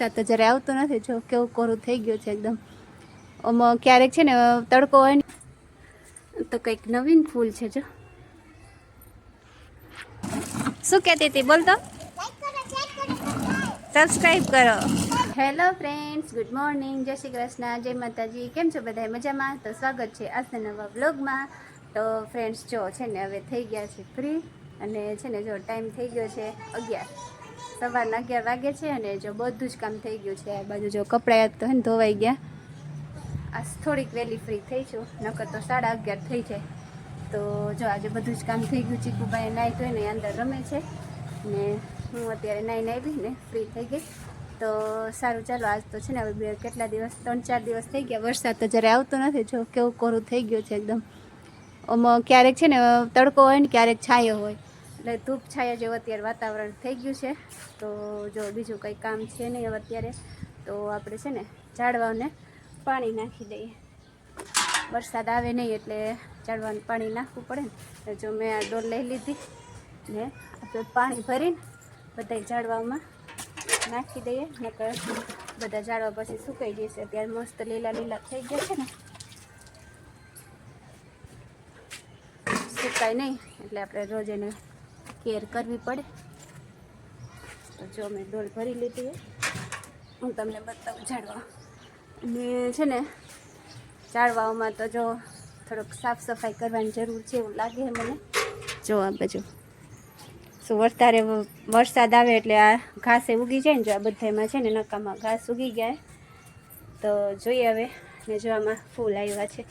વરસાદ તો જરા આવતો નથી. જો કેવું કોરું થઈ ગયું છે એકદમ. આમાં ક્યારેક છે ને તડકો હોય ને તો કંઈક નવીન ફૂલ છે. જો શું કહેતી હતી બોલ તો. સબસ્ક્રાઈબ કરો. હેલો ફ્રેન્ડ્સ, ગુડ મોર્નિંગ, જય શ્રી કૃષ્ણ, જય માતાજી. કેમ છો બધા? મજામાં? તો સ્વાગત છે આજના નવા બ્લોગમાં. તો ફ્રેન્ડ્સ જો છે ને હવે થઈ ગયા છે ફ્રી અને છે ને જો ટાઈમ થઈ ગયો છે 11, સવારના 11 વાગે છે અને જો બધું જ કામ થઈ ગયું છે. આ બાજુ જો કપડાં તો હે ને ધોવાઈ ગયા. આજ થોડીક વહેલી ફ્રી થઈ છું, નકર તો 11:30 થઈ જાય. તો જો આજે બધું જ કામ થઈ ગયું. ચીકુભાઈ નાહી ધોઈને અંદર રમે છે ને હું અત્યારે નાહીને આવી ને ફ્રી થઈ ગઈ. તો સારું ચાલો, આજ તો છે ને હવે કેટલા દિવસ 3-4 દિવસ થઈ ગયા વરસાદ તો જરા આવતો નથી. જો કેવું કોરું થઈ ગયું છે એકદમ. આમાં ક્યારેક છે ને તડકો હોય ને ક્યારેક છાયો હોય, એટલે ધૂપ છાયા જેવું અત્યારે વાતાવરણ થઈ ગયું છે. તો જો બીજું કંઈ કામ છે નહીં હવે અત્યારે. તો આપણે છે ને ઝાડવાને પાણી નાખી દઈએ. વરસાદ આવે નહીં એટલે ઝાડવાને પાણી નાખવું પડે ને. જો મેં આ ડોલ લઈ લીધી ને આપણે પાણી ભરીને બધા ઝાડવામાં નાખી દઈએ, નકર બધા ઝાડવા પછી સુકાઈ જશે. અત્યારે મસ્ત લીલા લીલા થઈ ગયા છે ને, સુકાય નહીં એટલે આપણે રોજ એને કેર કરવી પડે. તો જો મેં ડોલ ભરી લીધી હોય, હું તમને બતાવું ઝાડવા. અને છે ને ઝાડવાઓમાં તો જો થોડોક સાફ સફાઈ કરવાની જરૂર છે એવું લાગે છે મને. જો આ બાજુ શું વરસાદ આવે એટલે આ ઘાસે ઉગી જાય ને, જો આ બધામાં છે ને નકામાં ઘાસ ઉગી ગયા. તો જોઈએ હવે. ને જો આમાં ફૂલ આવ્યા છે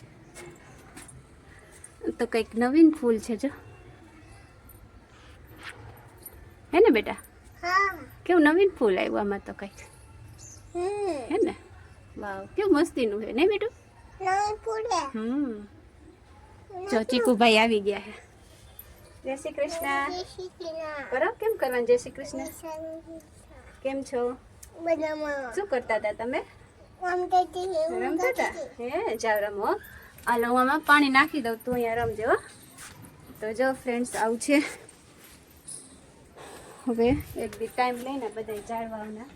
તો કંઈક નવીન ફૂલ છે. જો હે ને બેટા? કેવું નવીન ફૂલ આવ્યું આમાં તો કંઈક હે ને. વાવ, કેવું મસ્તીનું છે નહીં બેટું? જો ચીકુભાઈ આવી ગયા છે. જય શ્રી કૃષ્ણ કરો. કેમ કરવાનું જય શ્રી કૃષ્ણ? કેમ છો? શું કરતા હતા તમે? રમતા હતા? હે, જાવ રમો. હાલો હું આમાં પાણી નાખી દઉં, તું અહીંયા રમજો. તો જો ફ્રેન્ડ્સ આવું છે. હવે એક બી ટાઈમ લઈને બધા ઝાડવાના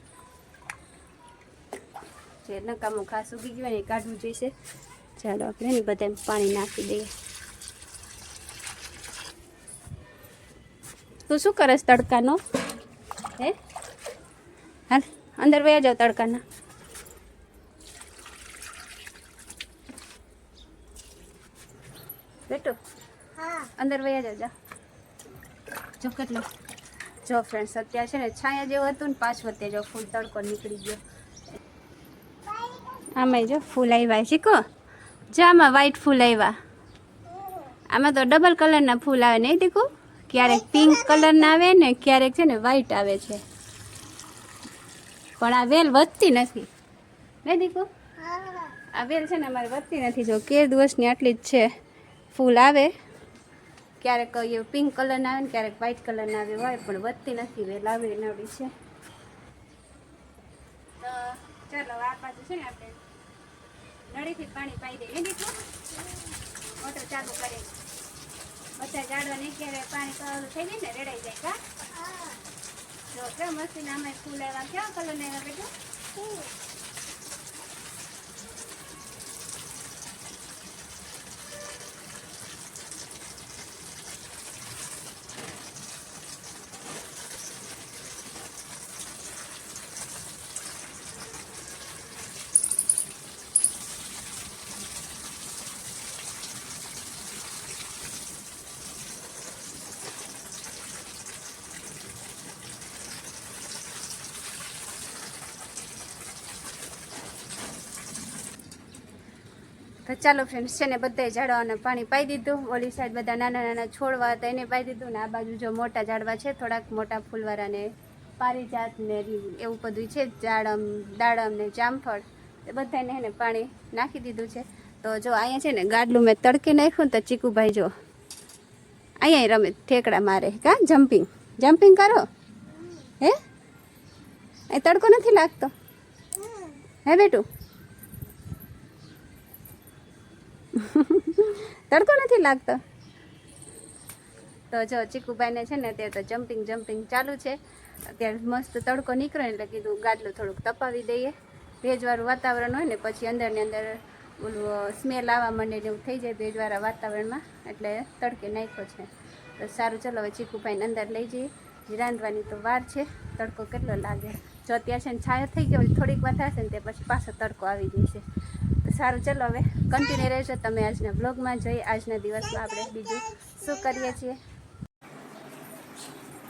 જે નકામું ઘાસ ઉગી ગયું ને એ કાઢવું જોઈશે. ચાલો આપણે ને બધા પાણી નાખી દઈએ. તું શું કરસ તડકાનો? હે, હાલ અંદર વયા જાવ તડકાના. બેટો અંદર વયા જાવ. જા જો કેટલો. જો ફ્રેન્ડ્સ અત્યારે છે ને છાયા જેવું હતું ને પાછું અત્યારે જો ફૂલ તડકો નીકળી ગયો. આમાં જો ફૂલ આવ્યા શીખો. જો આમાં વ્હાઈટ ફૂલ આવ્યા. આમાં તો ડબલ કલરના ફૂલ આવે નહીં દીકુ? ક્યારેક પિંક કલરના આવે ને ક્યારેક છે ને વ્હાઈટ આવે છે. પણ આ વેલ વધતી નથી નહીં દીકુ? આ વેલ છે ને અમારે વધતી નથી. જો કે દિવસની આટલી જ છે. ફૂલ આવે ક્યારેક પિંક કલરના આવે ને ક્યારેક વ્હાઈટ કલરના આવે હોય, પણ વધતી નથી. વેલ આવે નવડી છે. તો ચાલો આ બાજુ છે ને આપણે નળીથી પાણી પાઈ દઈએ દીકું. મોટર ચાલુ કરી બધા ઝાડવાને ક્યારે પાણી પાવાનું થઈ જાય ને રેડાઈ જાય. કા જો કેમ મસ્તી આમાં ફૂલ આવ્યા. કેવા કલરના આવ્યા બેટું? તો ચાલો ફ્રેન્ડ્સ છે ને બધાય ઝાડવાને પાણી પાઈ દીધું. ઓલી સાઈડ બધા નાના નાના છોડવા હતા એને પાઈ દીધું ને આ બાજુ જો મોટા ઝાડવા છે થોડાક મોટા ફૂલવાળા ને પારિજાત ને એવું બધું છે, દાડમ ને જામફળ, એ બધાને એને પાણી નાખી દીધું છે. તો જો અહીંયા છે ને ગાડલું મેં તડકે નાખ્યું ને તો ચીકુભાઈ જો અહીંયા રમે ઠેકડા મારે. કા જમ્પિંગ કરો? હે, એ તડકો નથી લાગતો હે બેટું? તડકો નથી લાગતો. તો જો ચીકુભાઈને છે ને તે તો જમ્પિંગ ચાલુ છે. અત્યારે મસ્ત તડકો નીકળે ને એટલે કીધું ગાદલું થોડુંક તપાવી દઈએ. ભેજવાળું વાતાવરણ હોય ને પછી અંદરની અંદર ઓલું સ્મેલ આવવા માંડે ને એવું થઈ જાય ભેજવાળા વાતાવરણમાં, એટલે તડકે નાખ્યો છે. તો સારું ચલો હવે ચીકુભાઈને અંદર લઈ જઈએ. રાંધવાની તો વાર છે, તડકો કેટલો લાગે. જો અત્યારે છે ને છાયો થઈ ગયો, થોડીક વાર થશે ને તે પછી પાછો તડકો આવી જશે. તો સારું ચલો હવે કન્ટિન્યુ રહેજો તમે આજના બ્લોગમાં. જઈ આજના દિવસમાં આપણે બીજું શું કરીએ છીએ.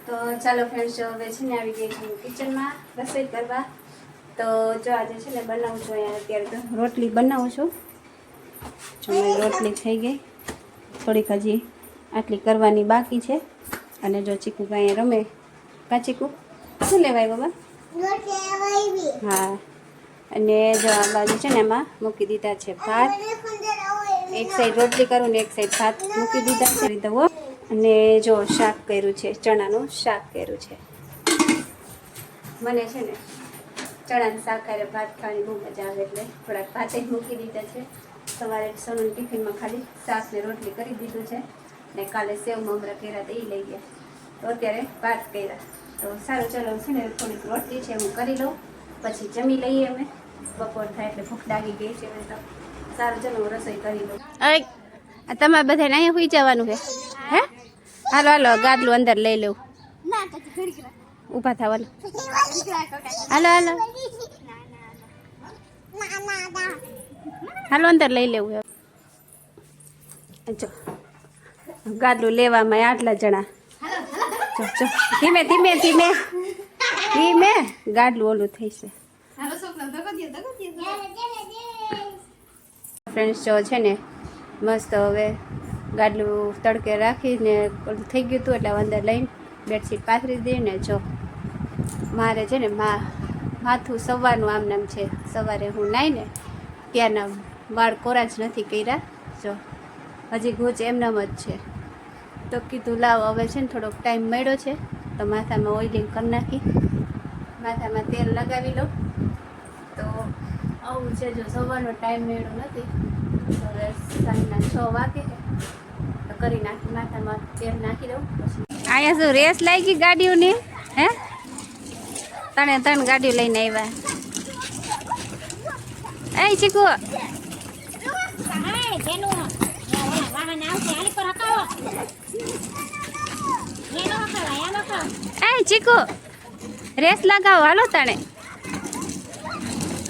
તો ચાલો ફ્રેન્ડ્સ, જો હવે છે ને આવી ગઈ છું કિચનમાં રસોઈ કરવા. તો જો આજે છે ને બનાવું છું અહીંયા અત્યારે તો રોટલી બનાવું છું. જો મારી રોટલી થઈ ગઈ, થોડીક હજી આટલી કરવાની બાકી છે. અને જો ચીકુભાઈ રમે. કા ચીકુ શું લેવાય બાબા? હા, અને જો આ બાજુ છે ને એમાં મૂકી દીધા છે ભાત. એક સાઈડ રોટલી કરું ને એક સાઈડ ભાત મૂકી દીધા છે. દવો અને જો શાક કર્યું છે, ચણાનું શાક કર્યું છે. મને છે ને ચણાનું શાક ખાઈને ભાત ખાવાની બહુ મજા આવે એટલે થોડાક ભાતે મૂકી દીધા છે. સવારે સોનું ટિફિનમાં ખાલી શાક ને રોટલી કરી દીધું છે ને કાલે સેવ મમરા કર્યા તો એ લઈ ગયા. તો અત્યારે ભાત કર્યા. તો સારું ચલો છે ને થોડીક રોટલી છે હું કરી લઉં, પછી જમી લઈએ અમે. બપોર થાય એટલે ભૂખ લાગી ગઈ છે. તો સારું ચલો હું રસોઈ કરી લઉં. તમારે બધાને અહીંયા સુઈ જવાનું છે હે? હાલો હાલો ગાદલું અંદર લઈ લઉં. ઊભા થવાનું. હાલો હાલો હાલો અંદર લઈ લેવું. જો ગાદલું લેવામાં આટલા જણા. જો ધીમે ધીમે ધીમે ધીમે ગાદલું ઓલું થઈ છે. ફ્રેન્ડ્સ જો છે ને મસ્ત હવે ગાદલું તડકે રાખીને ઓલું થઈ ગયું હતું એટલે અંદર લઈને બેડશીટ પાથરી દઈને. જો મારે છે ને માથું સવારનું આમ નામ છે. સવારે હું નાઈને ત્યાંના વાળ કોરા જ નથી કર્યા. જો હજી ગૂંચ એમનામ જ છે. તો કીધું લાવ હવે છે ને થોડોક ટાઈમ મળ્યો છે તો માથામાં ઓઇલિંગ કરી નાખી, માથામાં તેલ લગાવી લો. તો આવું છે. જો સવારનો ટાઈમ મળ્યો નથી તો હવે સાંજના 6 વાગે તો કરી નાખી, માથામાં તેલ નાખી દઉં. પછી અહીંયા શું રેસ લાગી ગાડીઓની હે? ત્રણ ગાડીઓ લઈને આવ્યા. એ ચીકુ એ ચીકુ રેસ લગાવો હાલો તને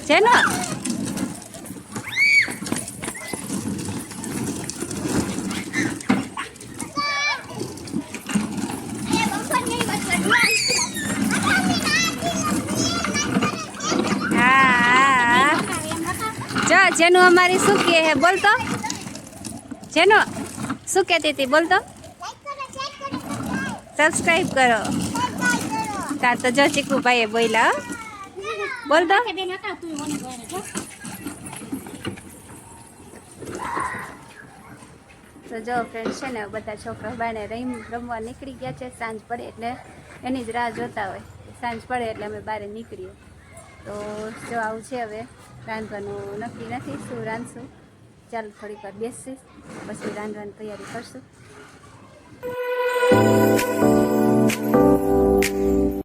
જેનો. હા જો જેનું અમારી શું કહે હે બોલતો? જેનો શું કહેતી હતી બોલતો? સબસ્ક્રાઈબ કરો. તા તો જો ચીકુભાઈએ બોલ્યા બોલતો. તો જો ફ્રેન્ડ છે ને બધા છોકરા બાને રમવા નીકળી ગયા છે. સાંજ પડે એટલે એની જ રાહ જોતા હોય. સાંજ પડે એટલે અમે બહાર નીકળીએ. તો જો આવું છે. હવે રાંધવાનું નક્કી નથી શું રાંધશું. ચાલો થોડીક વાર બેસીશ પછી રાંધવાની તૈયારી કરશું.